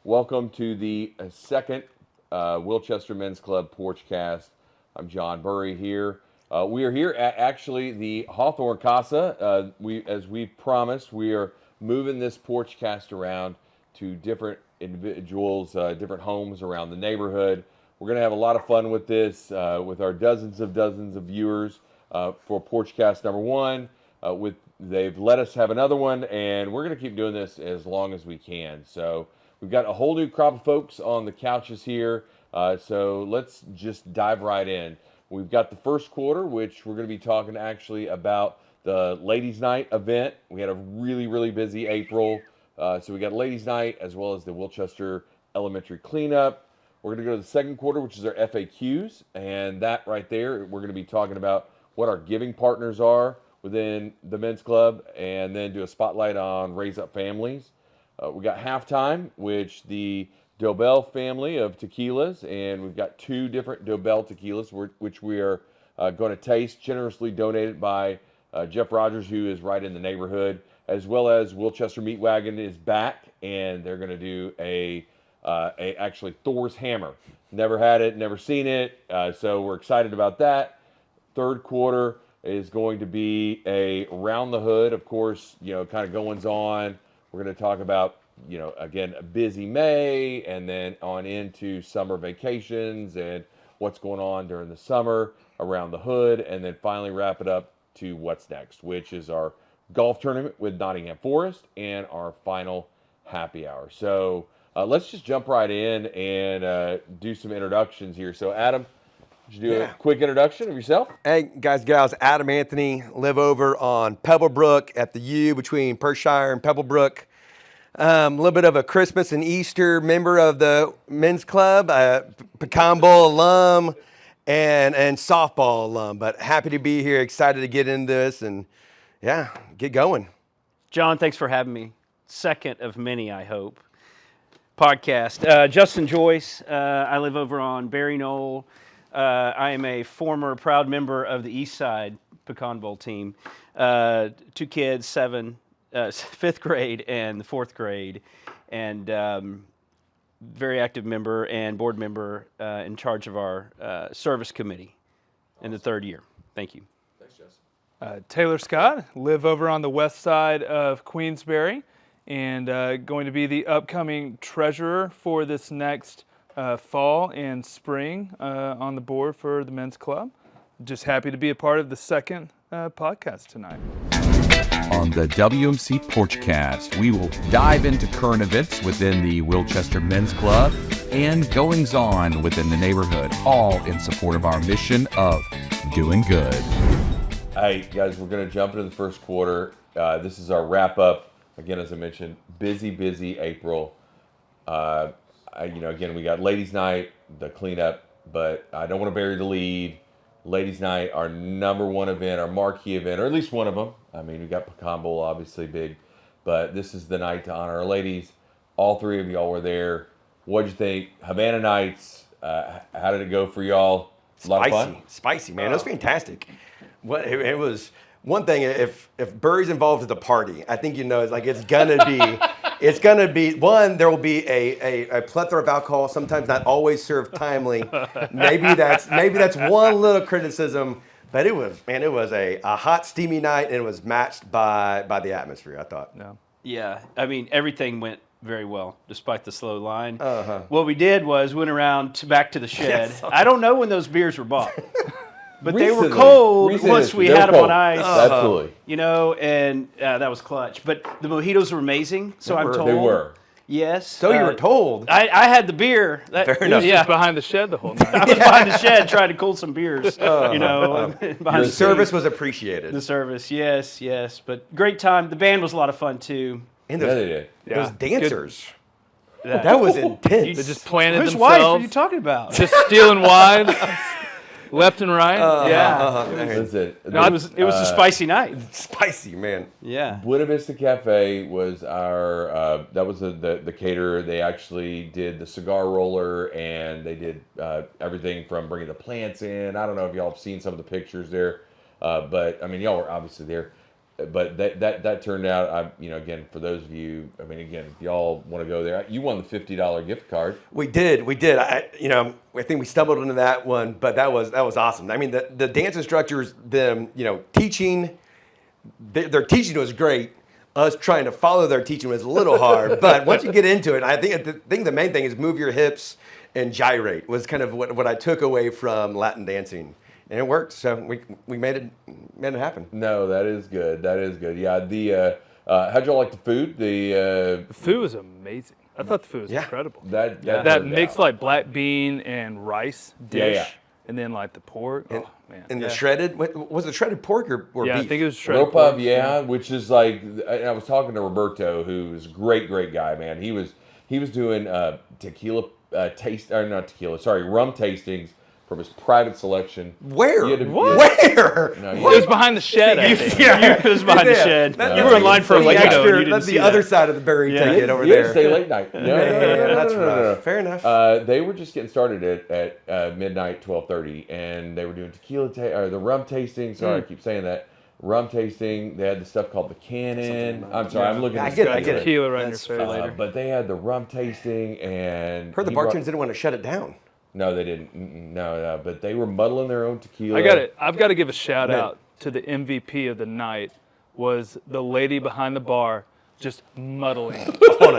Welcome to the second Wilchester Men's Club Porchcast. I'm John Burry here. We are here at actually the Hawthorne Casa. As we promised, we are moving this Porchcast around to different individuals, different homes around the neighborhood. We're going to have a lot of fun with this, with our dozens of viewers for Porchcast number one. They've let us have another one, and we're going to keep doing this as long as we can. So we've got a whole new crop of folks on the couches here. So let's just dive right in. We've got the first quarter, which we're going to be talking actually about the Ladies' Night event. We had a really busy April. So we got Ladies' Night as well as the Wilchester Elementary Cleanup. We're going to go to the second quarter, which is our FAQs. And that right there, we're going to be talking about what our giving partners are within the men's club, and then do a spotlight on Raise Up Families. We got halftime, which the Dobell family of tequilas, and we've got two different Dobell tequilas, which we are going to taste, generously donated by Jeff Rogers, who is right in the neighborhood, as well as Wilchester Meat Wagon is back, and they're going to do actually Thor's hammer. Never had it, never seen it, so we're excited about that. Third quarter is going to be a round the hood, of course, kind of goings on. We're going to talk about, again, a busy May, and then on into summer vacations and what's going on during the summer around the hood, and then finally wrap it up to what's next, which is our golf tournament with Nottingham Forest and our final happy hour. So let's just jump right in and do some introductions here. So Adam, would you do a quick introduction of yourself? Hey, guys, gals, Adam Anthony, live over on Pebblebrook at the U between Perthshire and Pebblebrook. A little bit of a Christmas and Easter member of the men's club, Pecan Bowl alum, and softball alum. But happy to be here, excited to get into this and, get going. John, thanks for having me. Second of many, I hope. Podcast. Justin Joyce, I live over on Berry Knoll. I am a former proud member of the East Side Pecan Bowl team. Two kids, fifth grade and the fourth grade, and very active member and board member in charge of our service committee in the third year. Thank you. Thanks, Justin. Taylor Scott, live over on the west side of Queensbury, and going to be the upcoming treasurer for this next fall and spring on the board for the men's club. Just happy to be a part of the second podcast tonight. On the WMC Porchcast, we will dive into current events within the Wilchester Men's Club and goings-on within the neighborhood, all in support of our mission of doing good. Hey, guys, we're going to jump into the first quarter. This is our wrap-up. Again, as I mentioned, busy April. Again, we got Ladies' Night, the cleanup, but I don't want to bury the lead. Ladies' Night, our number one event, our marquee event, or at least one of them. I mean, we got Pecan Bowl, obviously big, but this is the night to honor our ladies. All three of y'all were there. What'd you think? Havana Nights, how did it go for y'all? A lot of fun? Spicy, man. It was fantastic. It was one thing. If Burry's involved at the party, I think it's gonna be one. There will be a plethora of alcohol. Sometimes not always served timely. Maybe that's one little criticism. But it was a hot, steamy night, and it was matched by the atmosphere, I thought. No. Yeah, I mean, everything went very well, despite the slow line. What we did was went around back to the shed. Yes. I don't know when those beers were bought, but they were Recently. cold once we had them on ice. Absolutely. And that was clutch. But the mojitos were amazing, so I'm told. They were. Yes. So you were told. I had the beer. Fair enough. Yeah. Behind the shed the whole night. I was behind the shed trying to cool some beers. Behind The the service was appreciated. The service, yes. But great time. The band was a lot of fun, too. And Yeah, they did. those dancers. That- That was intense. They just planted Whose wife are themselves, you talking about? just stealing wives, left and right. Listen, No, it was a spicy night. Spicy, man. Yeah. Buena Vista Cafe was our, that was the caterer. They actually did the cigar roller, and they did everything from bringing the plants in. I don't know if y'all have seen some of the pictures there, but I mean, y'all were obviously there. but that turned out, again, for those of you, I mean, again, if y'all want to go there, you won the $50 gift card. We did. I think we stumbled into that one, but that was awesome. I mean, the dance instructors, them, teaching, their teaching was great. Us trying to follow their teaching was a little hard, but once you get into it, I think the main thing is move your hips and gyrate was kind of what I took away from Latin dancing. And it worked, so we made it happen. No, that is good. That is good. Yeah. How'd y'all like the food? The food was amazing. I thought the food was incredible. That mixed like black bean and rice dish, and then like the pork. Oh man! And the shredded, was it shredded pork or beef? I think it was shredded pork. pork. Which is like, I was talking to Roberto, who's a great guy, man. He was doing rum tastings from his private selection. Where? Where? No, it was behind the shed. I think. It was behind the shed. You were in line for a Lego. That's the other side of the berry ticket over there. there. Stay late night. No. Fair enough. They were just getting started at midnight, 12:30, and they were doing the rum tasting. Sorry, I keep saying that. Rum tasting. They had the stuff called the cannon. I'm sorry, I'm looking at I get tequila right in your face later. But they had the rum tasting, and heard the bartenders didn't want to shut it down. No, they didn't. No, but they were muddling their own tequila. I've got to give a shout out to the MVP of the night. Was the lady behind the bar just muddling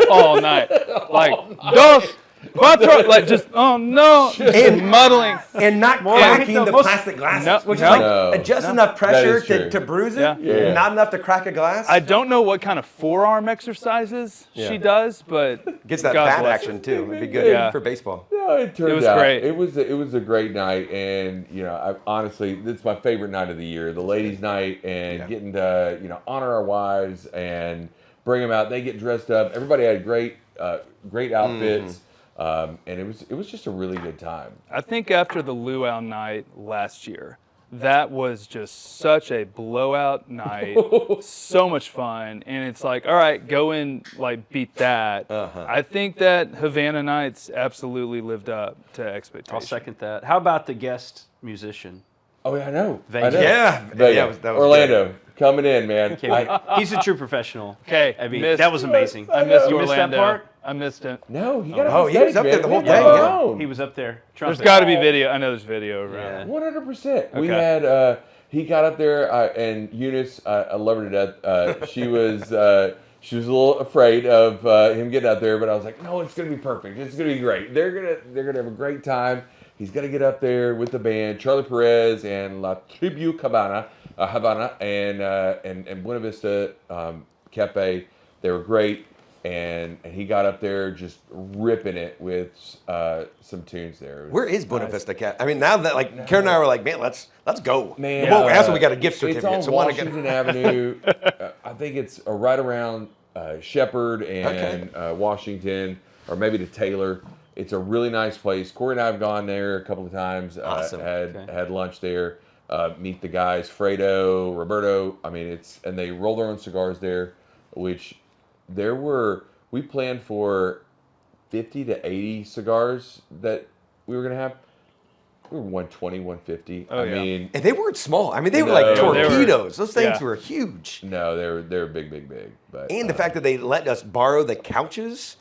all night, like dos, cuatro, like just and muddling and not cracking the plastic glasses, which is just enough pressure to bruise it, not enough to crack a glass. I don't know what kind of forearm exercises she does, but gets that bat action too. It'd be good for baseball. No, it was great. It was a great night, and honestly, it's my favorite night of the year, the ladies' night, and getting to honor our wives and bring them out. They get dressed up. Everybody had great outfits. And it was just a really good time. I think after the luau night last year, that was just such a blowout night, so much fun, and it's like, all right, go and like beat that. I think that Havana nights absolutely lived up to expectations. I'll second that. How about the guest musician? Oh yeah, I know. Vega. Yeah, Vega. That was Orlando good. Coming in, man. He's a true professional. Okay, I mean that was amazing. I missed You Orlando. missed that part? I missed it. No, he got he was up there the whole thing. He was up there. There's got to be video. I know there's video around. 100%. We had he got up there and Eunice, I love her to death. She was a little afraid of him getting out there, but I was like, no, it's gonna be perfect. It's gonna be great. They're gonna have a great time. He's gonna get up there with the band, Charlie Perez and La Tribu Havana, and Buena Vista Cafe. They were great. And he got up there just ripping it with some tunes there. Where is Buena Vista Cat? I mean, now that Karen and I were like, man, let's go. Man, well, that's when we got a gift certificate. It's on Washington Avenue. I think it's right around Shepherd and Washington, or maybe to Taylor. It's a really nice place. Corey and I have gone there a couple of times. Awesome. Had lunch there. Meet the guys, Fredo, Roberto. I mean, and they roll their own cigars there, which. We planned for 50 to 80 cigars that we were going to have. We were 120, 150. Oh, yeah. mean, and they weren't small. I mean, they were like torpedoes. Those things were huge. No, they were big. But and the fact that they let us borrow the couches.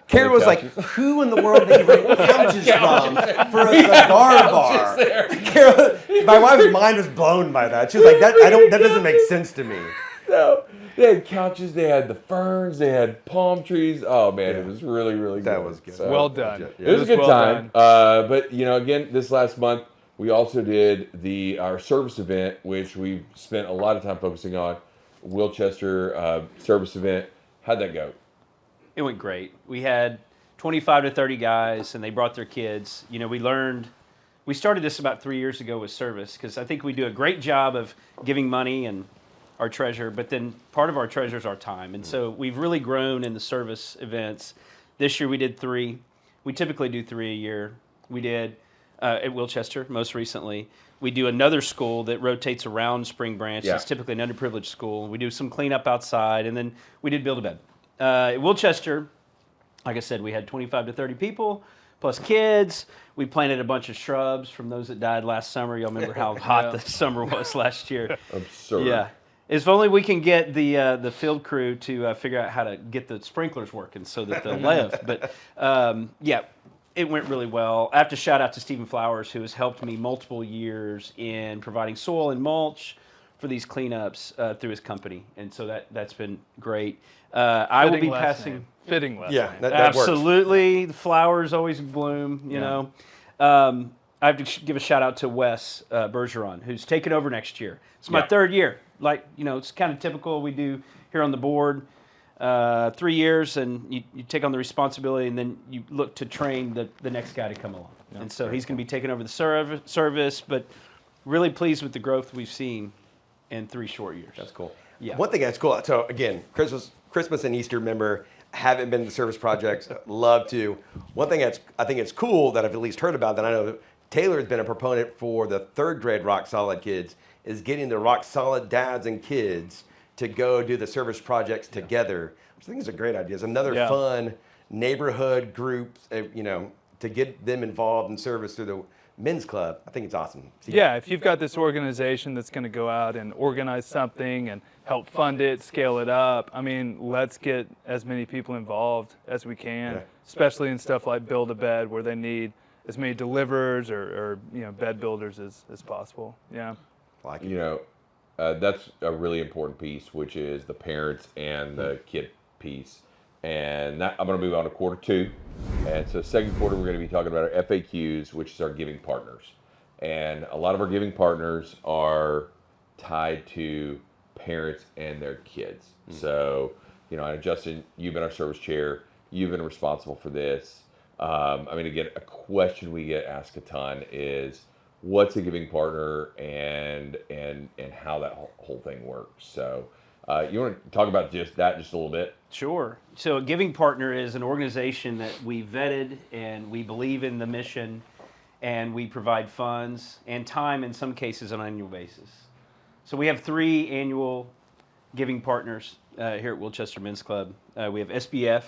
Karen was like, who in the world did you bring couches from for a cigar bar? Karen, my wife's mind was blown by that. She was like, that doesn't make sense to me. No. They had couches, they had the ferns, they had palm trees. Oh, man, it was really, really good. That was good. So, well done. It was a good time. But, again, this last month, we also did our service event, which we spent a lot of time focusing on, Wilchester service event. How'd that go? It went great. We had 25 to 30 guys, and they brought their kids. We started this about 3 years ago with service, because I think we do a great job of giving money and our treasure, but then part of our treasure is our time. And so we've really grown in the service events. This year we did 3. We typically do 3 a year. We did at Wilchester most recently. We do another school that rotates around Spring Branch. It's typically an underprivileged school. We do some cleanup outside, and then we did Build a Bed. At Wilchester, like I said, we had 25 to 30 people, plus kids. We planted a bunch of shrubs from those that died last summer. Y'all remember how hot the summer was last year. Absurd. Yeah. If only we can get the field crew to figure out how to get the sprinklers working so that they'll live. But yeah, it went really well. I have to shout out to Stephen Flowers, who has helped me multiple years in providing soil and mulch for these cleanups through his company, and so that's been great. I will be passing. Fitting last Yeah, name. that works. Absolutely, the flowers always bloom. You know, I have to give a shout out to Wes Bergeron, who's taken over next year. It's my third year. Like, you know, it's kind of typical we do here on the board. 3 years, and you take on the responsibility, and then you look to train the next guy to come along. And so he's going to be taking over the service, but really pleased with the growth we've seen in 3 short years. That's cool. Yeah. One thing that's cool. So again, Christmas and Easter member. Haven't been to service projects. Love to. One thing I think it's cool that I've at least heard about that I know Taylor has been a proponent for the 3rd grade Rock Solid kids is getting the Rock Solid dads and kids to go do the service projects together, which I think is a great idea. It's another fun neighborhood group, you know, to get them involved in service through the men's club. I think it's awesome. Yeah, if you've got this organization that's going to go out and organize something and help fund it, scale it up, I mean, let's get as many people involved as we can, especially in stuff like Build a Bed, where they need as many deliverers or you know, bed builders as possible. Yeah. Like it. You know, that's a really important piece, which is the parents and the kid piece. And that, I'm going to move on to quarter 2. And so second quarter, we're going to be talking about our FAQs, which is our giving partners. And a lot of our giving partners are tied to parents and their kids. So, you know, Justin, you've been our service chair. You've been responsible for this. I mean, again, a question we get asked a ton is, what's a giving partner and how that whole thing works. So you want to talk about just a little bit? Sure. So a giving partner is an organization that we vetted, and we believe in the mission, and we provide funds and time in some cases on an annual basis. So we have 3 annual giving partners here at Wilchester Men's Club. We have SBF,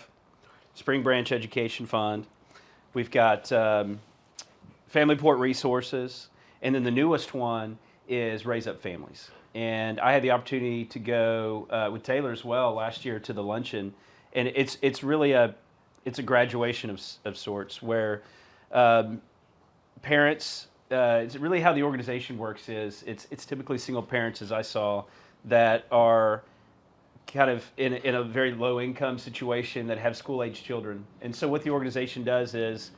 Spring Branch Education Fund. We've got Family Port Resources, and then the newest one is Raise Up Families. And I had the opportunity to go with Taylor as well last year to the luncheon, and it's really a graduation of sorts where parents. It's really how the organization works. It's typically single parents, as I saw, that are kind of in a very low income situation that have school age children. And so what the organization does is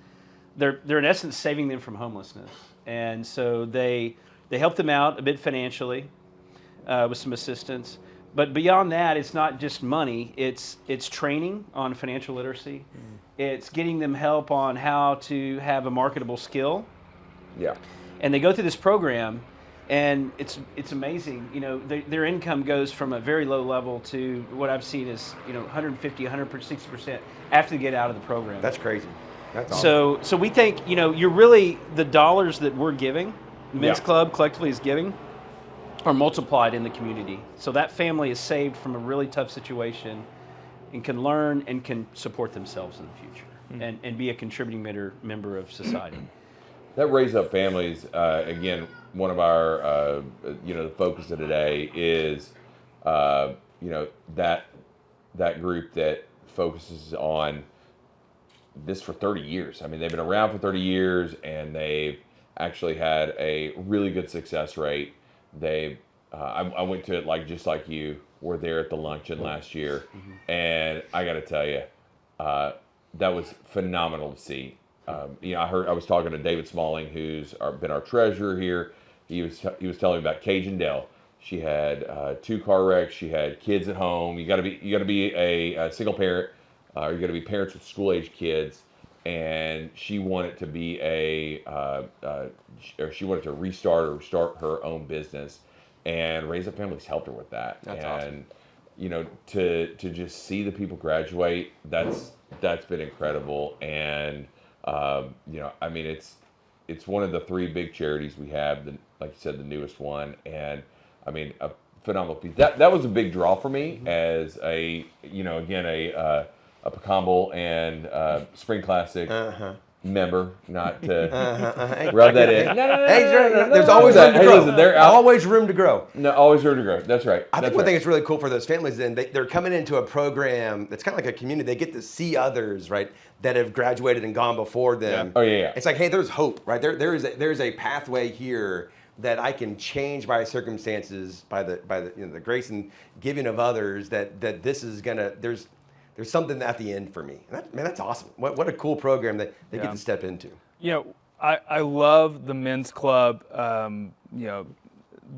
they're in essence saving them from homelessness. And so they help them out a bit financially with some assistance. But beyond that, it's not just money. It's training on financial literacy. It's getting them help on how to have a marketable skill. Yeah. And they go through this program, and it's amazing. You know, their income goes from a very low level to what I've seen is, you know, 150, 160% after they get out of the program. That's crazy. That's awesome. So we think, you know, you're really, the dollars that we're giving, Men's Club collectively is giving, are multiplied in the community. So that family is saved from a really tough situation and can learn and can support themselves in the future and be a contributing member of society. That Raise Up Families, again, one of our, you know, the focus of today is, you know, that group that focuses on this for 30 years. I mean, they've been around for 30 years, and they've actually had a really good success rate. I went to it just like you were there at the luncheon last year, and I got to tell you, that was phenomenal to see. You know, I was talking to David Smalling, who's been our treasurer here. He was telling me about Cajun Dell. She had 2 car wrecks. She had kids at home. You got to be a single parent. Or you got to be parents with school age kids. And she wanted to be or she wanted to start her own business. And Raise Up Families helped her with that. That's and awesome. You know, to just see the people graduate, that's been incredible. And you know, I mean, it's one of the 3 big charities we have. Like you said, the newest one, and I mean, a phenomenal piece. That was a big draw for me as a, you know, again a Pecan Bowl and Spring Classic member, not to rub that in. No, Hey, there's always room to Hey, grow. listen, they're out. Always room to grow. No, always room to grow. That's right. I think That's one right. thing that's really cool for those families, then they're coming into a program that's kind of like a community. They get to see others, right, that have graduated and gone before them. Oh, yeah. It's like, hey, there's hope, right? There is a pathway here that I can change my circumstances by the the grace and giving of others. That this is gonna there's something at the end for me. And that's awesome. What a cool program that they get to step into. You know, I love the men's club. You know,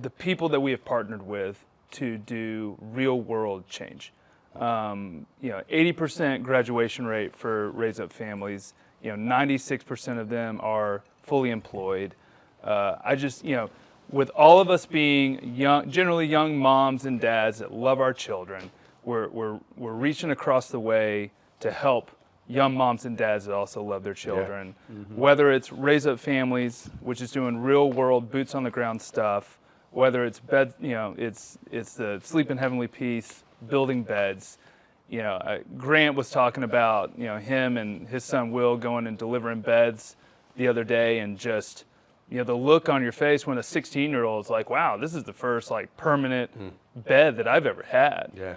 the people that we have partnered with to do real world change. You know, 80% graduation rate for Raise Up Families. You know, 96% of them are fully employed. I just, you know, with all of us being young, generally young moms and dads that love our children, we're reaching across the way to help young moms and dads that also love their children. Yeah. Mm-hmm. Whether it's Raise Up Families, which is doing real world boots on the ground stuff, whether it's bed, you know, it's the Sleep in Heavenly Peace, building beds. You know, Grant was talking about, you know, him and his son Will going and delivering beds the other day, and just, you know, the look on your face when a 16-year-old's like, wow, this is the first like permanent bed that I've ever had. Yeah.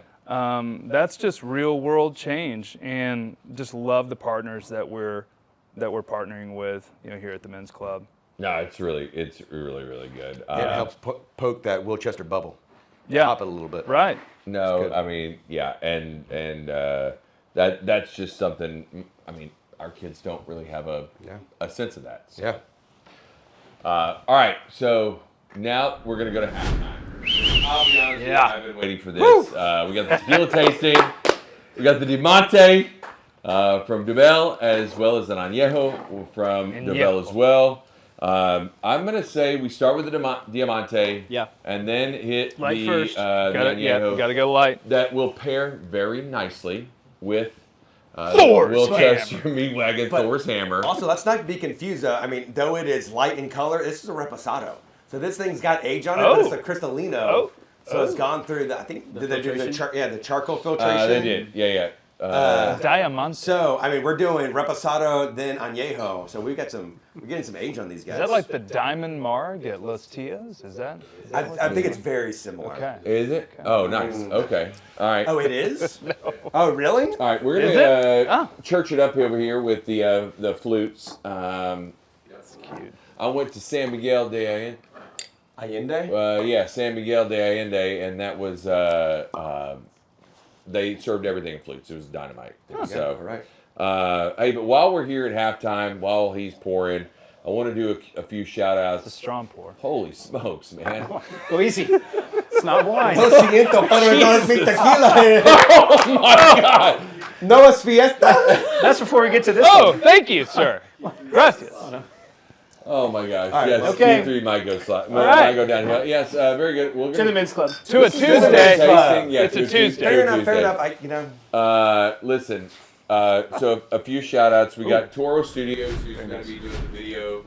That's just real world change, and just love the partners that we're partnering with, you know, here at the men's club. No, it's really really good. It helps poke that Wilchester bubble. Yeah. Pop it a little bit. Right. No, I mean, yeah, and that's just something. I mean, our kids don't really have a sense of that. So. Yeah. All right, so now we're gonna go to halftime. I'll be honest with you, I've been waiting for this. We got the tequila tasting. We got the Diamante from Dubel, as well as an Añejo from Dubel as well. I'm gonna say we start with the Diamante, and then hit light the first. the Añejo. Gotta go light. That will pair very nicely with Thor's Wilchester hammer. Meat Wagon, Thor's hammer. Also, let's not be confused. I mean, though it is light in color, this is a Reposado. So this thing's got age on it, but it's a Cristalino. So it's gone through the, I think, did they do the charcoal filtration? They did, yeah. Diamante. So, I mean, we're doing Reposado, then Añejo. So we're getting some age on these guys. Is that like the Diamond Marg at Los Tios? Is that? I think it's very similar. Okay. Is it? Okay. Oh, nice. Okay. All right. Oh, it is? No. Oh, really? All right, we're gonna church it up over here with the flutes. That's cute. I went to San Miguel de Allende? Yeah, San Miguel de Allende, and that was they served everything in flutes. It was dynamite. So, all right. Hey, but while we're here at halftime, while he's pouring, I want to do a few shout outs. It's a strong pour. Holy smokes, man. Go easy. It's not wine. Lo siento, pero no es mi tequila. Oh my God. No es fiesta. That's before we get to this Oh, one. thank you, sir. Gracias. Oh my gosh. right, Yes, okay. you three might go right. might go downhill. Yes, very good. We're To the men's club. To a This is a Tuesday. tasting. Yeah, It's a Tuesday. Fair enough, Tuesday. fair enough. Listen, so a few shout outs. We got Toro Studios, who's going to be doing the video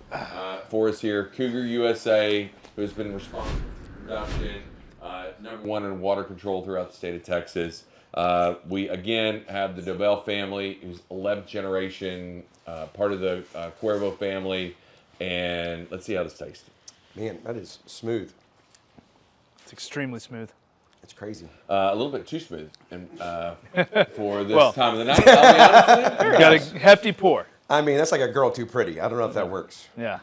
for us here. Cougar USA, who's been responsible for production, #1 in water control throughout the state of Texas. We again have the Dobell family, who's 11th generation, part of the Cuervo family. And let's see how this tastes. Man, that is smooth. It's extremely smooth. It's crazy. A little bit too smooth, and for this Well. time of the night, I'll be honest with you. Got a hefty pour. I mean, that's like a girl too pretty. I don't know if that works. Yeah.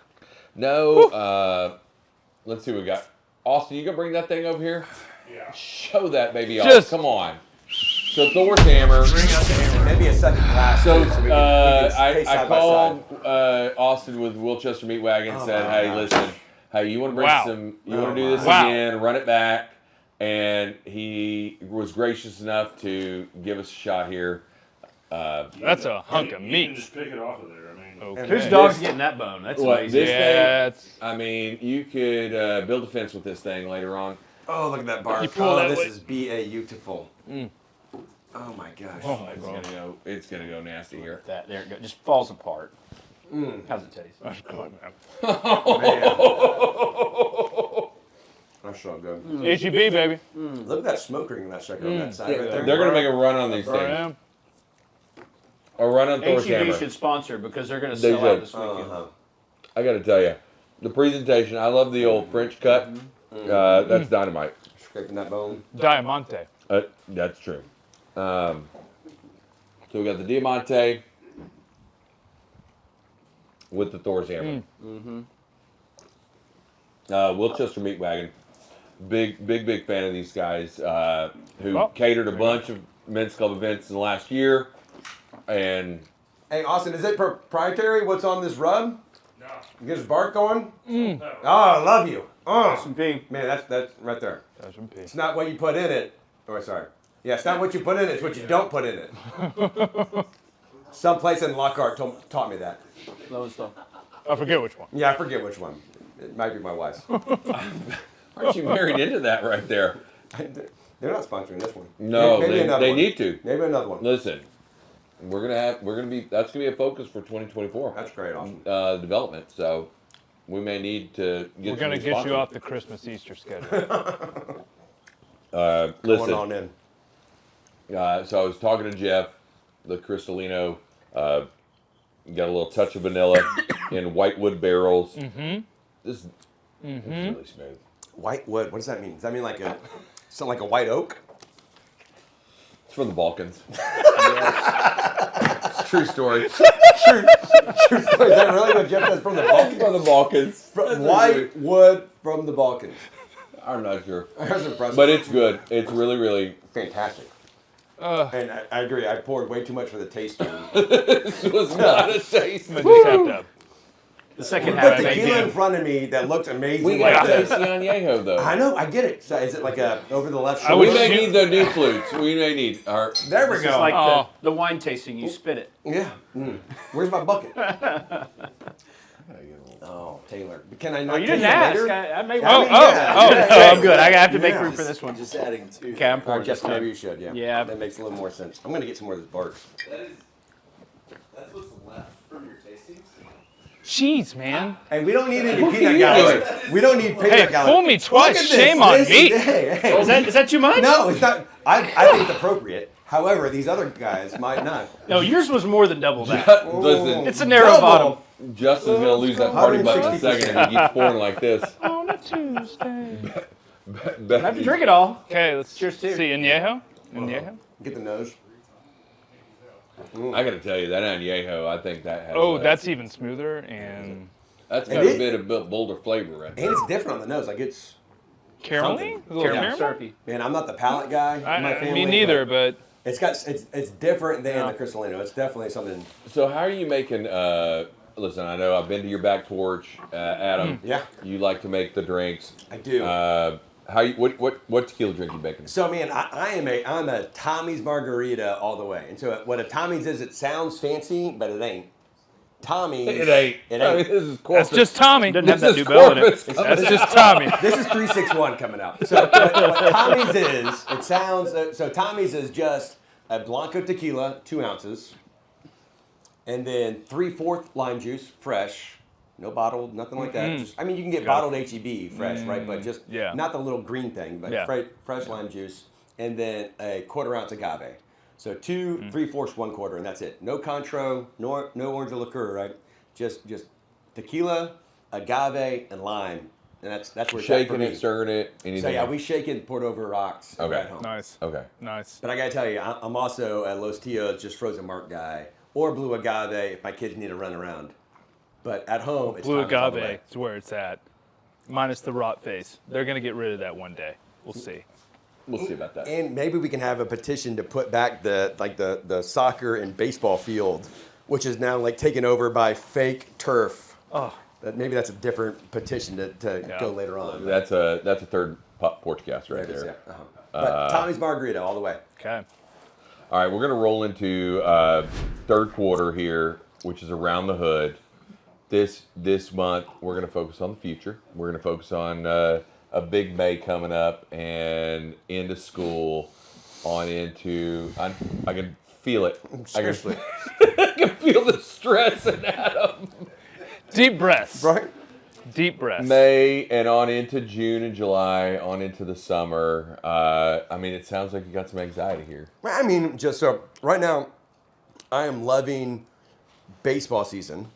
No, let's see what we got. Austin, you gonna bring that thing over here? Yeah. Show that baby off. Just- Come on. So Thor's hammer. Maybe a second glass. So we can I taste side by called side. Austin with Wilchester Meat Wagon and said, "Hey, listen, hey, you want to bring Wow. some? You want to do this Wow. again? Run it back." And he was gracious enough to give us a shot here. That's a hunk of You can meat. just pick it off of there. I mean, Okay. Whose dog's getting that bone? That's What, amazing. this Yeah, it's, I mean, you could build a fence with this thing later on. Oh, look at that bar. You pull Oh, that this way. is beautiful. Oh my gosh. It's gonna go nasty here. That there it goes. Just falls apart. How's it taste? Man. That's so good. HEB, baby. Look at that smoke ring in that sucker on that side right there. They're gonna make a run on these things. Burn. A run on Thor's HEB hammer. should sponsor because they're going to They sell out should. this weekend. I got to tell you, the presentation. I love the old French cut. That's dynamite. Scraping that bone. Diamante. That's true. So we got the Diamante with the Thor's hammer. Wilchester Meat Wagon. Big fan of these guys who catered a bunch of men's club events in the last year. And Hey, Austin, is it proprietary? What's on this rub? No. Get his bark going? No. Oh, I love you. Oh, S&P. man, that's right there. S&P. It's not what you put in it. Oh, sorry. Yeah, it's not what you put in it. It's what you don't put in it. Someplace in Lockhart taught me that. Low stuff. I forget which one. Yeah, I forget which one. It might be my wife's. aren't you married into that right there? They're not sponsoring this one. No, Maybe another they one. need to. Maybe another one. Listen, that's gonna be a focus for 2024. That's great, Austin. Development. So we may need to get. We're going to some get you sponsors. off the Christmas Easter schedule. Going Listen. on in. So I was talking to Jeff, the Cristalino. Got a little touch of vanilla in whitewood barrels. This is really smooth. White wood. What does that mean? Does that mean something like a white oak? It's from the Balkans. It's a true story. True story. Is that really what Jeff says from the Balkans? From the Balkans. White wood from the Balkans. I'm not sure. That's impressive. But it's good. It's really fantastic. And I agree. I poured way too much for the tasting. this was not a taste. I'm just tapped up. The second Put half may tequila in be. front of me that looked amazing. We like got this. tasty añejo though. I know. I get it. So is it like a over the left I shoulder? We would may shoot- need the new flutes. We may need our. There we It's go. like Oh. the wine tasting. You spit it. Yeah. Where's my bucket? Oh, Taylor. Can I not? Oh, you taste didn't it ask. later? I made I one. mean, yeah. I'm good. I have to make room for this one. Just adding two. Okay, I'm Or pouring just this maybe time. you should. Yeah. Yeah. That makes a little more sense. I'm gonna get some more of this bark. That's what's left from your tastings. Jeez, man. Hey, we don't need any peanut gallery. We don't need peanut Hey, gallery. fool me twice. Look at Shame this. on This- me. Hey. Is that too much? No, it's not. I think it's appropriate. However, these other guys might not. Oh, No, yours was more than double that. Listen, It's a narrow Double. bottom. Justin's gonna lose that party button in a second if he keeps pouring like this. On a Tuesday. I have to drink it all. Okay, let's Cheers, too. see. Añejo? Añejo? Get the nose. I gotta tell you, that añejo, I think that has. Oh, that's even smoother and that's got a bit of bolder flavor right there. And it's different on the nose. Like it's. caramelly? Something. A little Caramel caramel? syrupy. Man, I'm not the palate guy. in my family, Me neither, but It's different than the Cristalino. It's definitely something. So how are you making? Listen, I know I've been to your back porch, Adam. Yeah. You like to make the drinks. I do. What tequila drink you making? So man, I'm a Tommy's margarita all the way. And so what a Tommy's is, it sounds fancy, but it ain't. Tommy's. It ain't. It I mean, ain't. this is Corpus. that's just Tommy. Doesn't have This that is Dubell in it. Corpus. That's just Tommy. This is 361 coming out. So what Tommy's is, it sounds. So Tommy's is just a Blanco tequila, 2 ounces, and then 3/4 lime juice, fresh, no bottled, nothing like that. Just, I mean, you can get bottled HEB fresh, right? But just not the little green thing, but fresh lime juice, and then a 1/4 ounce agave. So 2 3/4, 1/4, and that's it. No Contro, no orange liqueur, right? Just tequila, agave, and lime, and that's where it's at for Shaking me. it, stirring it, anything. So yeah, else? we shake it, poured over rocks. Okay. At home. Nice. Okay. Nice. But I gotta tell you, I'm also a Los Tios just frozen mark guy, or blue agave if my kids need to run around. But at home, it's Blue Tommy's all the agave way. is where it's at. Minus the rot face. They're going to get rid of that one day. We'll see. We'll see about that. And maybe we can have a petition to put back the soccer and baseball field, which is now like taken over by fake turf. Oh. Maybe that's a different petition to go later on. That's a third Porchcast right There it is, there. yeah. But Tommy's margarita all the way. Okay. All right, we're going to roll into third quarter here, which is around the hood. This month, we're going to focus on the future. We're going to focus on a big May coming up and into school, on into. I can feel it. Seriously. I can feel the stress in Adam. Deep breaths. Right? Deep breaths. May and on into June and July, on into the summer. I mean, it sounds like you got some anxiety here. I mean, just so right now, I am loving baseball season.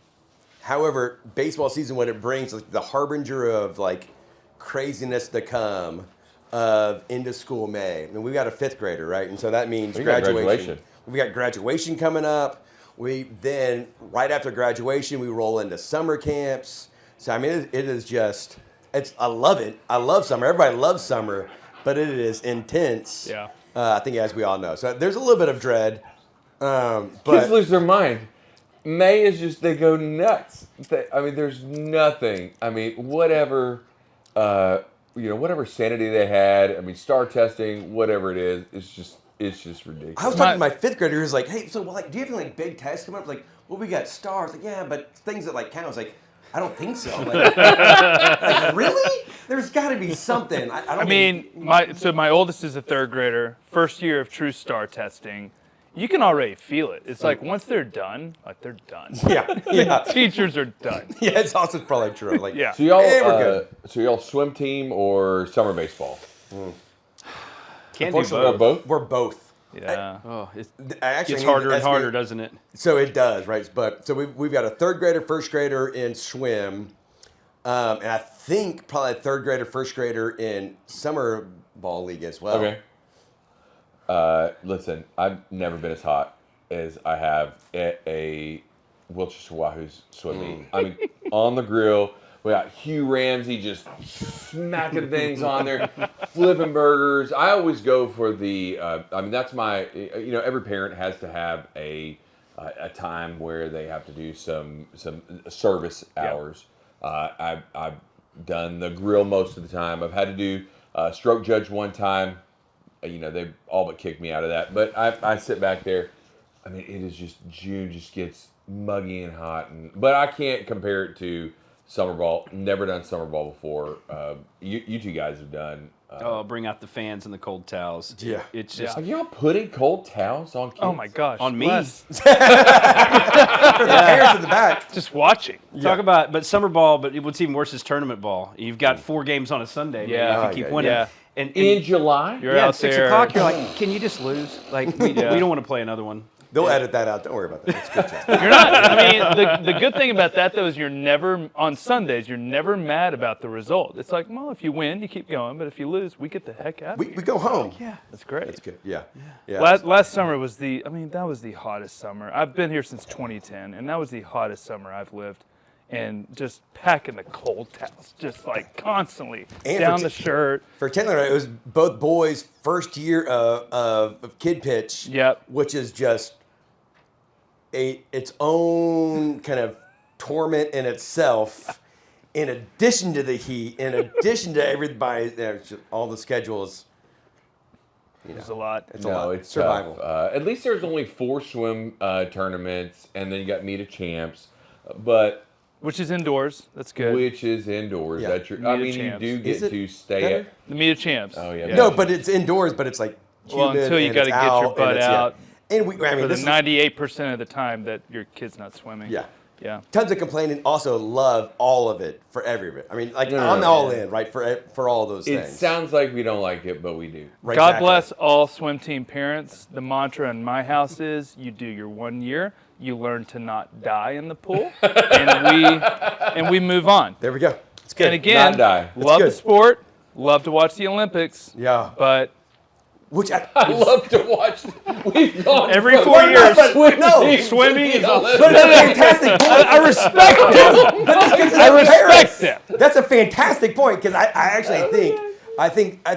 However, baseball season, what it brings, like the harbinger of like craziness to come of into school May. I mean, we've got a 5th grader, right? And so that means We got graduation. graduation. We got graduation coming up. We then, right after graduation, we roll into summer camps. So, I mean, it is just, I love it. I love summer. Everybody loves summer, but it is intense. Yeah. I think, as we all know. So there's a little bit of dread. Kids But lose their mind. May is just, they go nuts. I mean, there's nothing. I mean, whatever, whatever sanity they had. I mean, star testing, whatever it is, it's just ridiculous. I was talking to my 5th grader who's like, hey, so like, do you have any like big tests coming up? Like, well, we got stars. Like, yeah, but things that like count. I was like, I don't think so. Like, like, really? There's got to be something. I don't I mean, my oldest is a 3rd grader, first year of true star testing. You can already feel it. It's like once they're done, like they're done. Yeah. Teachers are done. Yeah, it's also probably true. Like, Yeah. So y'all, Hey, we're good. so y'all swim team or summer baseball? Can't do Unfortunately, both. Both? we're both. Yeah. Oh, it I actually gets need harder to- and that's harder, weird. doesn't it? So it does, right? But so we've got a 3rd grader, 1st grader in swim, and I think probably a 3rd grader, 1st grader in summer ball league as well. Okay. Listen, I've never been as hot as I have at a Wilchester Wahoo's swim meet. I mean, on the grill, we got Hugh Ramsey just smacking things on there, flipping burgers. I always go for the. I mean, that's my. Every parent has to have a time where they have to do some service hours. I've done the grill most of the time. I've had to do stroke judge one time. They all but kicked me out of that. But I sit back there. I mean, it is just June just gets muggy and hot, but I can't compare it to summer ball. Never done summer ball before. You two guys have done. Bring out the fans and the cold towels. Yeah. It's just Have y'all putting cold towels on kids? Oh my gosh. on me. Les, For the parents in the back. just watching. Talk about, but summer ball, but what's even worse is tournament ball. You've got 4 games on a Sunday. Yeah. Man, if you keep Yeah, winning. yeah. And In July? You're yeah, out at 6 there. o'clock, you're like, can you just lose? Like, we don't want to play another one. They'll edit that out. Don't worry about that. It's good, Chester. You're not. I mean, the good thing about that though is you're never on Sundays. You're never mad about the result. It's like, well, if you win, you keep going, but if you lose, we get the heck out. We go home. Yeah. That's great. That's good. Yeah. Yeah. Last summer was that was the hottest summer. I've been here since 2010, and that was the hottest summer I've lived. And just packing the cold towels, just like constantly And down for the shirt. For Taylor, it was both boys' first year of kid pitch. Yep. Which is just its own kind of torment in itself. In addition to the heat, in addition to everybody, all the schedules. It was a lot. It's a lot. It's Survival. tough. At least there's only 4 swim tournaments, and then you got Meet of Champs, but Which is indoors. That's good. which is indoors. Yeah. That's your. Meet I of mean, you Champs. do Is get it to stay better? at. The Meet of Champs. Oh, yeah. No, but it's indoors, but it's like Well, humid until you and gotta it's get your out, butt and it's- out. And we, I mean, For the this is, 98% of the time that your kid's not swimming. yeah. Yeah. Tons of complaining. Also, love all of it for every bit. I mean, like No, I'm no, all yeah. in, right? For all those It things. sounds like we don't like it, but we do. Right, God exactly. bless all swim team parents. The mantra in my house is you do your 1 year, you learn to not die in the pool, and we move on. There we go. It's good. And again, Not die. love good. the sport, love to watch the Olympics, Yeah. but Which I love to watch. We've gone Every from 4 years, swim no, team to swimming the is Olympics. but it's a fantastic point. I respect them. I respect them. That's a fantastic point because I actually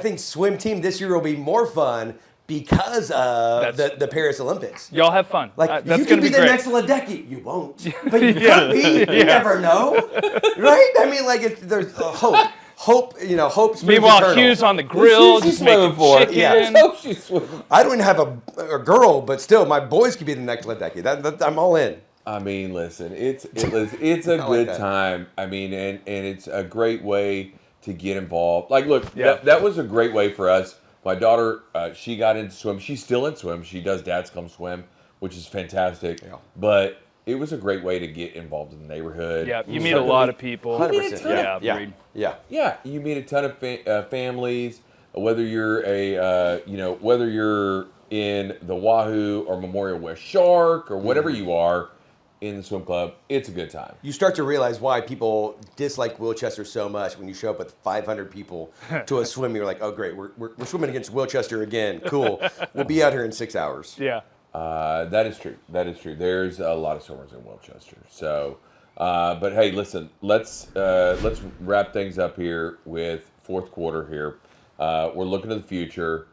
think swim team this year will be more fun because of the Paris Olympics. Y'all have fun. Like That's you going could to be be the great. next Ledecky. You won't, but you could be. You never know, right? I mean, like there's hope. Hope, hope. springs Meanwhile, eternal. Q's on the grill, She's just making swimming for it. chicken. Yeah. I hope she's swimming. I don't even have a girl, but still, my boys could be the next Ledecky. I'm all in. I mean, listen, it's a like good that. time. I mean, and it's a great way to get involved. Like, look, Yeah. that was a great way for us. My daughter, she got into swim. She's still in swim. She does Dad's Come Swim, which is fantastic. Yeah. But it was a great way to get involved in the neyborhood. Yeah, you meet a lot of people. 100%. Yeah, Yeah. agreed. Yeah. Yeah, you meet a ton of families. Whether you're a, whether you're in the Wahoo or Memorial West Shark or whatever you are in the swim club, it's a good time. You start to realize why people dislike Wilchester so much when you show up with 500 people to a swim. You're like, oh, great, we're swimming against Wilchester again. Cool. We'll be out here in 6 hours. Yeah. That is true. That is true. There's a lot of swimmers in Wilchester. So, but hey, listen, let's wrap things up here with fourth quarter here. We're looking to the future.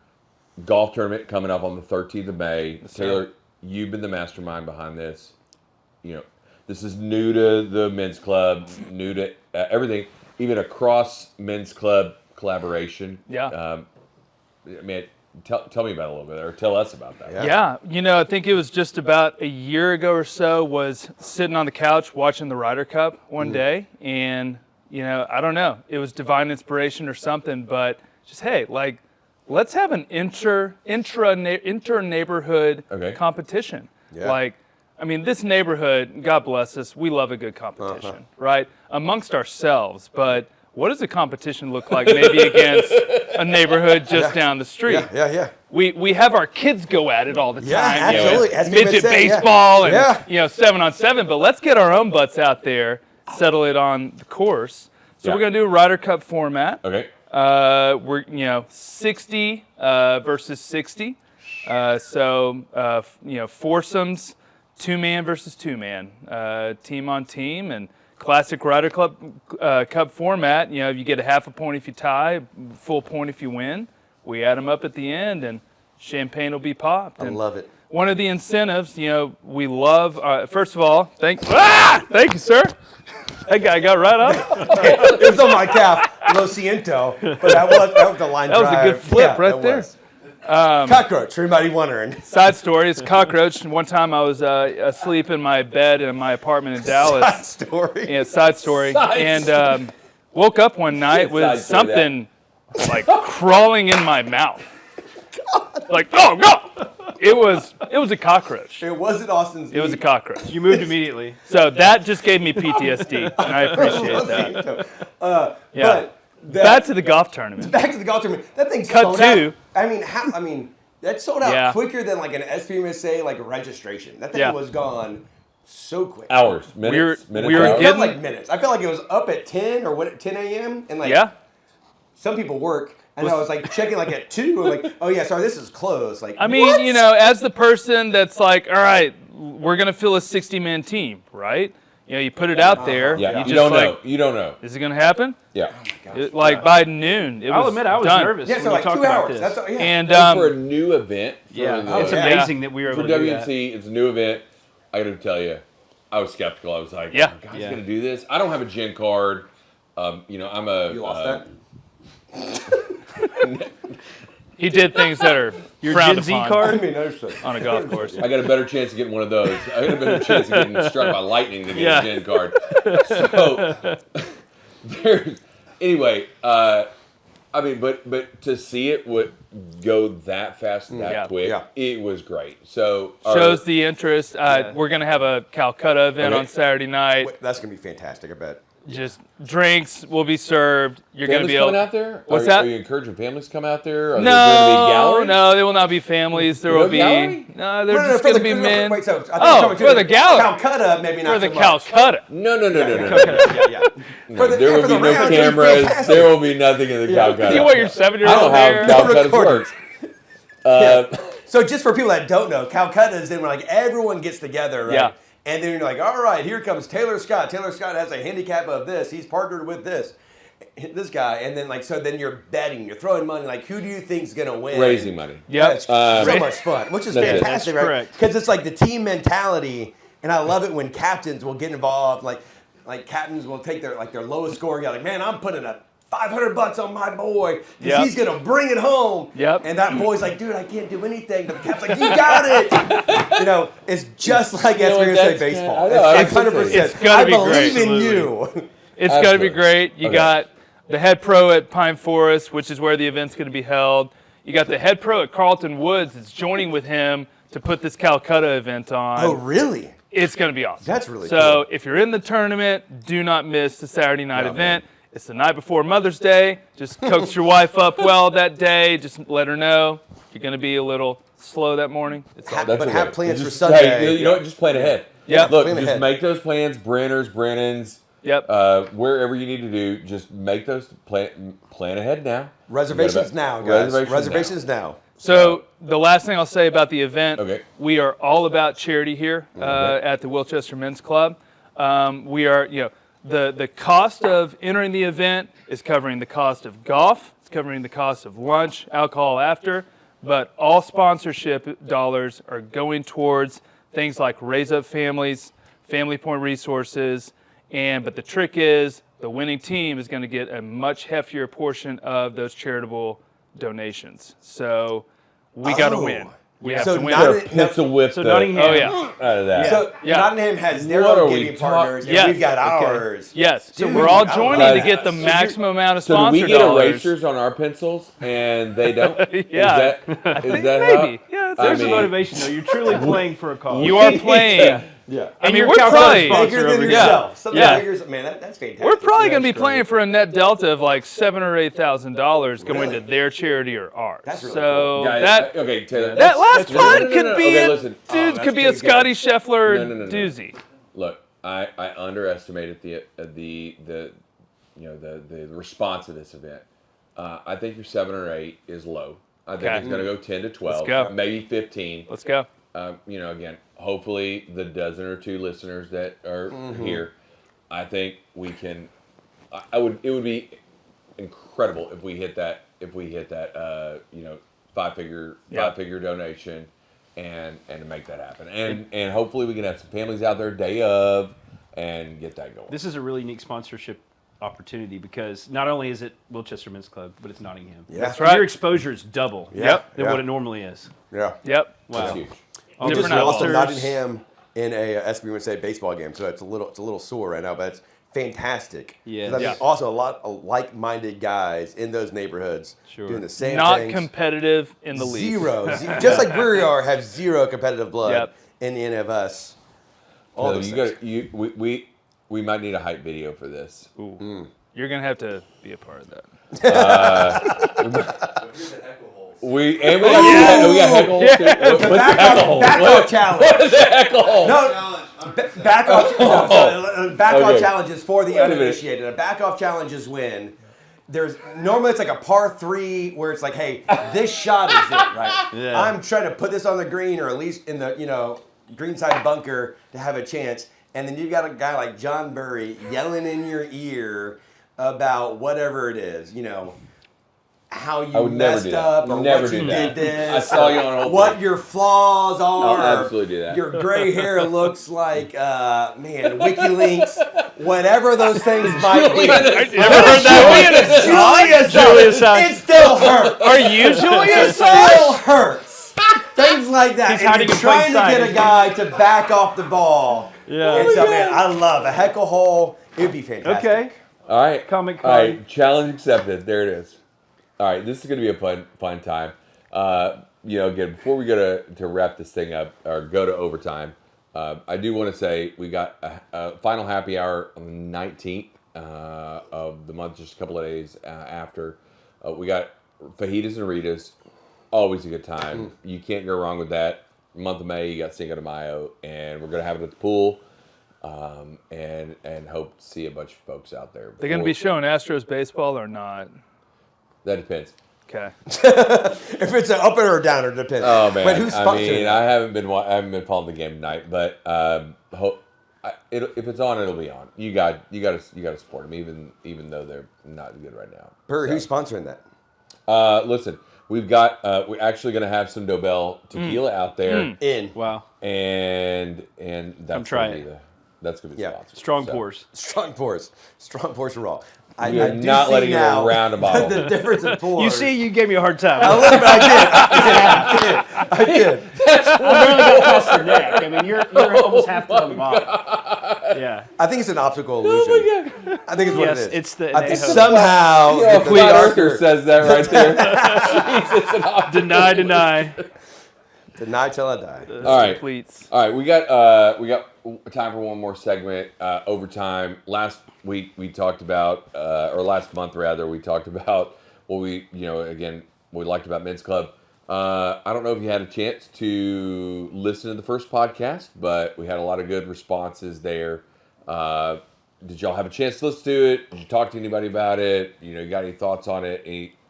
Golf tournament coming up on the 13th of May. Yes, Taylor, you've been the mastermind behind this. You know, this is new to the men's club, new to everything, even across men's club collaboration. Yeah. Tell me about it a little bit, or tell us about that. Yeah, I think it was just about a year ago or so, was sitting on the couch watching the Ryder Cup one day, and, I don't know, it was divine inspiration or something, but just, hey, like, let's have an inter-neighborhood competition. Yeah. Like, I mean, this neighborhood, God bless us, we love a good competition, right? Amongst ourselves, but what does a competition look like maybe against a neighborhood just down the street? Yeah. We have our kids go at it all the time. Yeah, absolutely. As we Midget say, baseball and 7-on-7, but let's get our own butts out there, settle it on the course. So we're going to do a Ryder Cup format. Okay. We're 60 versus 60. Foursomes, 2-man versus 2-man, team on team, and classic Ryder Cup format. You get a half a point if you tie, full point if you win. We add them up at the end, and champagne will be popped. I love it. One of the incentives, we love. First of all, thank you, sir. That guy got right up. It was on my calf, Lo Siento, but that was the line That was drive. a good flip right there. Cockroach, for anybody wondering. Side story, it's cockroach. One time I was asleep in my bed in my apartment in Dallas. Side story. Yeah, side story. Woke up one night with something like crawling in my mouth. Like, oh no! It was a cockroach. It wasn't Austin's. It was a cockroach. You moved immediately. So that just gave me PTSD, and I appreciate that. But back to the golf tournament. Back to the golf tournament. That thing Cut sold two. out. That sold out quicker than like an SPMSA registration. That thing was gone so quick. Hours, minutes, We were It hours? felt like minutes. I felt like it was up at 10 or 10 a.m. and some people work. And I was checking at 2, and oh yeah, sorry, this is closed. What? What? As the person that's all right, we're gonna fill a 60-man team, right? You put it out there. Yeah, you don't know. You don't know. Is it gonna happen? Yeah. By noon, I'll admit I was done. nervous Yeah, when so you talked 2 about hours. this. That's yeah. And For a new event. It's For amazing that we were able to do that. WMC, it's a new event. I got to tell you, I was skeptical. I was like, Yeah. "Are guys going to do this?" I don't have a gen card. I'm a. You lost that? he did things that are Your frowned Gen Z upon card? on a golf course. I got a better chance of getting one of those. I got a better chance of getting struck by lightning than getting a gen card. So, anyway, but to see it would go that fast and that quick, it was great. So Shows the interest. We're going to have a Calcutta event Okay. on Saturday night. Wait, that's gonna be fantastic. I bet. Just drinks will be served. You're going to families be able. coming out there? What's are, that? Are you encouraging families to come out there? Are there going to be galleries? No, there will not be families. There will be gallery? no. There's just going to be men. Wait, so I think for the gallery. Calcutta, maybe not For the so much. Calcutta. No. Yeah. No, the- there for will the be no rounds, it'd be cameras. fantastic. There will be nothing in the Calcutta. You want your 7-year-old I don't there? know how Calcutta recording. works. So just for people that don't know, Calcutta is then when everyone gets together, right? Yeah. And then you're like, all right, here comes Taylor Scott. Taylor Scott has a handicap of this. He's partnered with this guy. And then so then you're betting, you're throwing money. Who do you think's gonna win? Raising money. Yep. It's so much fun, which is That's it. fantastic, That's right? correct. Because it's the team mentality, and I love it when captains will get involved. Like captains will take their lowest score guy. Man, I'm putting a $500 on my boy because he's gonna bring it home. Yep. And that boy's like, dude, I can't do anything. But the captain's like, you got it. It's just like know what, SPSA that's baseball. kinda- I know, It's 100%. it's gonna I be believe great. in you. It's going to be Absolutely. great. You Okay. got the head pro at Pine Forest, which is where the event's going to be held. You got the head pro at Carlton Woods that's joining with him to put this Calcutta event on. Oh, really? It's going to be awesome. That's really so cool. if you're in the tournament, do not miss the Saturday night event. It's the night before Mother's Day. Just coax your wife up well that day. Just let her know you're going to be a little slow that morning. It's all That's but okay. have plans for Just- Sunday. Hey, you know what? Just plan ahead. Yeah. Look, Plan just ahead. make those plans. Brennan's. Yep. Wherever you need to do, just make those plan ahead now. Reservations You gotta- now, guys. Reservations Reservations now. So the last thing I'll say about the event, Okay. we are all about charity here at the Wilchester Men's Club. We are, the cost of entering the event is covering the cost of golf, it's covering the cost of lunch, alcohol after, but all sponsorship dollars are going towards things like Raise Up Families, Family Point Resources, but the trick is the winning team is going to get a much heftier portion of those charitable donations. So we got to win. We have So to win. not- Pencil whip So the Nottingham. Oh yeah. out of that. So Yeah. Nottingham has their What are own we giving talk- partners, and Yes. we've got Okay. ours. Yes. So Dude, we're all I joining love to get the that. maximum amount of So do sponsor we get dollars. erasers on our pencils and they don't? Yeah. Is that Maybe. how? Yeah. I There's mean- a motivation, though. You're truly playing for a cause. You are playing. Yeah. I mean, you're we're counting probably sponsor Bigger than over here. yourself. Something Yeah. bigger. Man, that's fantastic. we're probably Yeah, going to be that's playing great. for a net delta of like $7,000 or $8,000 going Really? to their charity or ours. That's really so Guys, that okay, Taylor. that last no, one no, no, could no. be Okay, a listen. dude that's could be a too good. Scotty Scheffler No. doozy. Look, I underestimated the response of this event. I think your 7 or 8 is low. I think Okay. it's going to go 10 to 12, go. maybe 15. Let's go. Again, hopefully the dozen or two listeners that are here, I think we can. It would be incredible if we hit that. Five-figure donation, and to make that happen, and hopefully we can have some families out there day of, and get that going. This is a really unique sponsorship opportunity because not only is it Wilchester Men's Club, but it's Nottingham. Yeah. That's right. Your exposure is double Yep. than Yeah. what it normally is. Yeah. Yep. Wow. That's huge. All We just different lost to outfitters. Nottingham in a SB1 baseball game, so it's a little sore right now, but it's fantastic. Yeah. 'Cause I mean, Yeah. also a lot of like-minded guys in those neighborhoods Sure. doing the same Not things. competitive in the league. Zero. Just like we are, have zero competitive blood Yep. in any of us. All So those you things. got we might need a hype video for this. Ooh. You're gonna have to be a part of that. We got heckle holes too. What's the heckle hole? Back off challenge. What is the heckle hole? No, back off Okay. challenges for the Wait a minute. uninitiated. A back off challenge is when there's normally it's like a par 3 where it's like, hey, this shot is it, right? Yeah. I'm trying to put this on the green or at least in the green side bunker to have a chance, and then you've got a guy like John Burry yelling in your ear about whatever it is, how I you would never messed do that. up or Never what you do did that. this. I saw you on or Oprah. what your flaws are. I'll absolutely do that. Your gray hair looks like, WikiLeaks, whatever those things might be. Never heard that Julius, Julius, it still hurts. one. Are you It Julius? still hurts. Things like that. He's And hiding you're in plain trying to sight, get a isn't he? guy to back off the ball. Yeah. And so, man, I love a heckle hole. It would be fantastic. Okay. All right. Comic All right. Con. Challenge accepted. There it is. All right. This is going to be a fun time. Again, before we go to wrap this thing up or go to overtime, I do want to say we got a final happy hour on the 19th of the month, just a couple of days after. We got fajitas and Ritas. Always a good time. You can't go wrong with that. Month of May, you got Cinco de Mayo, and we're going to have it at the pool. And hope to see a bunch of folks out there. They're gonna be showing Astros baseball or not? That depends. Okay. If it's an upper or downer, it depends. Oh man, But who's sponsoring that? I haven't been following the game tonight, but if it's on, it'll be on. You got to support them, even though they're not good right now. Perry, who's sponsoring that? Listen, we're actually going to have some Dobell tequila out there, In. Wow. and that's try going to be it. that's going to be Yeah. sponsored. Strong So, pours. Strong pours and raw. We are not letting you around a bottle. The difference in pours. You see, you gave me a hard time. A little bit, I did. I barely got past your neck. I mean, you're almost half on the bottom. Yeah. I think it's an optical illusion. I think it's what Yes, it is. it's the I think innate hope. somehow Yeah, the Flat darker- Earther says that right there. Jesus, an optical Deny. Deny till I die. All right. Completes. All right, we got time for one more segment. Overtime. Last week we talked about, or last month rather, we talked about what we liked about men's club. I don't know if you had a chance to listen to the first podcast, but we had a lot of good responses there. Did y'all have a chance to listen to it? Did you talk to anybody about it? You got any thoughts on it?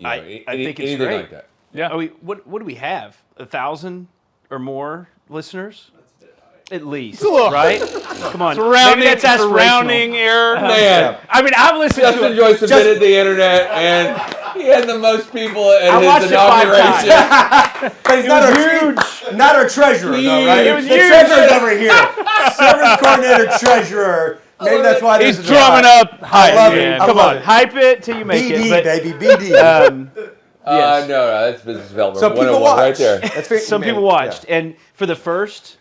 I think it's anything great. like that? Yeah. What do we have? 1,000 or more listeners? At least, Look. right? Come on. Maybe that's aspirational. surrounding error. Man, I mean, I've listened Justin to it. Joyce submitted the internet, and he had the most people at I watched his it 5 inauguration. But he's not our treasurer, though, right? It was the huge. treasurer's over here. Service coordinator, treasurer. Maybe that's why He's this is drumming up I hype, love it. man. I Come love on, it. hype it till you make BD, it. baby, BD. Yes. No, that's business development So people 101 watch. right there. That's very, Some man, people watched, yeah. and for the first,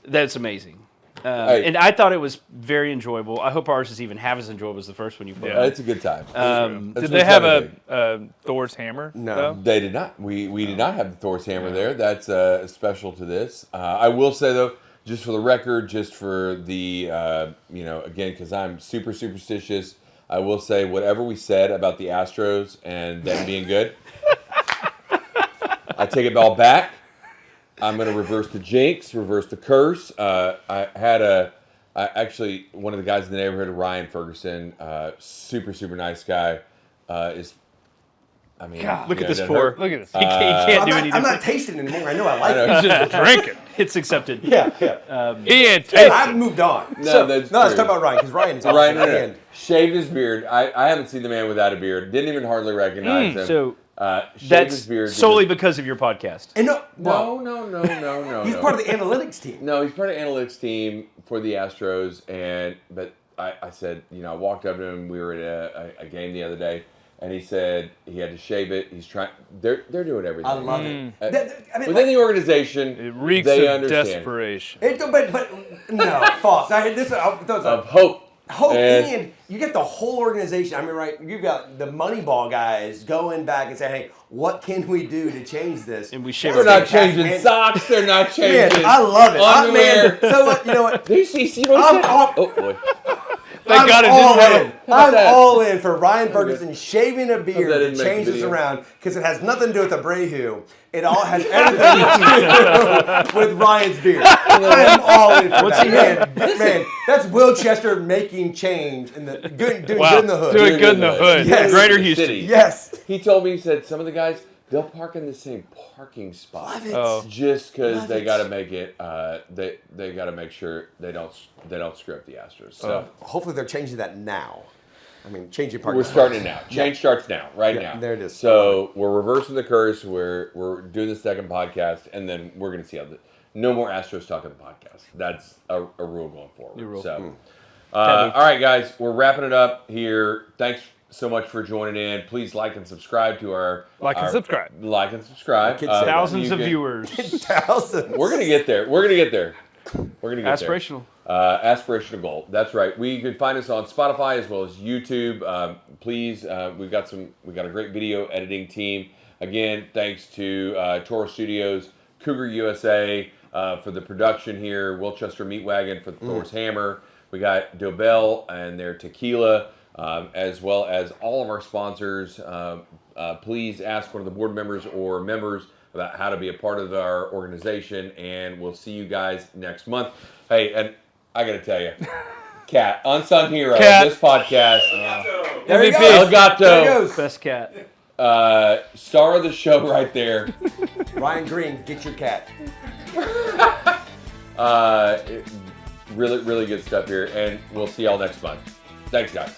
that's amazing. Hey. And I thought it was very enjoyable. I hope ours is even half as enjoyable as the first one you put. Yeah. It's a good time. That's Did what they have it's a Thor's hammer? No. though? They did not. We did not have the Thor's hammer there. That's special to this. I will say though, just for the record, just for the again, because I'm super superstitious, I will say whatever we said about the Astros and them being good, I take it all back. I'm going to reverse the jinx, reverse the curse. Actually, one of the guys in the neighborhood, Ryan Ferguson, super nice guy, is. I mean, Look at this doesn't pour. hurt. Look at this. He can't do I'm anything. not tasting it anymore. I know I like I it. know. He's just drinking. It's accepted. Yeah. He ain't Hey, I've tasting. moved on. No, that's let's true. talk about Ryan, because Ryan is Ryan, awesome. no. And Shaved his beard. I haven't seen the man without a beard. Didn't even hardly recognize him. So shaved his that's beard. solely because of your podcast. no, well, No. he's part of the analytics team. No, he's part of the analytics team for the Astros, but I said, I walked up to him. We were at a game the other day, and he said he had to shave it. He's trying. They're doing everything. I love it. Within the organization, It reeks they of understand. desperation. But no, false. I this Of hope. hope, And- and you get the whole organization. I mean, right? You've got the Moneyball guys going back and saying, "Hey, what can we do to change this?" And we shave They're our not beard. changing Man. socks. They're not Man, changing. I love it. Underwear. So what? You know what? Do you see what I'm he said? all- Oh boy. Thank God it all didn't have in. How about I'm that? all in for Ryan Ferguson shaving a beard that to didn't make change the this video. around, because it has nothing to do with Abreu. It all has everything to do with Ryan's beard. I am all in for that. Man, that's Wilchester making change in the doing good in the hood. Doing good in the hood. Yes. Greater The Houston. city. Yes. He told me, he said some of the guys, they'll park in the same parking spot. Love it. Oh. Just because Love they it. got to make it, they got to make sure they don't screw up the Astros. So Hopefully they're changing that now. I mean, changing part. we're starting now. Change starts now, right Yeah, now. there it is. So we're reversing the curse. We're doing the second podcast, and then we're going to see how no more Astros talk on the podcast. That's a rule going forward. New rule. So, all right, guys, we're wrapping it up here. Thanks so much for joining in. Please like and subscribe to our Like and subscribe. Like and subscribe. Kids say Thousands you of can- viewers. Thousands. We're gonna get there. We're gonna get there. We're gonna get Aspirational. there. Aspirational goal. That's right. You can find us on Spotify as well as YouTube. Please, we've got a great video editing team. Again, thanks to Toro Studios, Cougar USA for the production here. Wilchester Meat Wagon for the Thor's Hammer. We got Dobell and their tequila, as well as all of our sponsors. Please ask one of the board members or members about how to be a part of our organization, and we'll see you guys next month. Hey, and I got to tell you, Cat, unsung hero Cat. of this podcast, There you go. El Gato, There it goes. Best cat. star of the show right there. Ryan Green, get your cat. Really good stuff here, and we'll see y'all next month. Thanks, guys.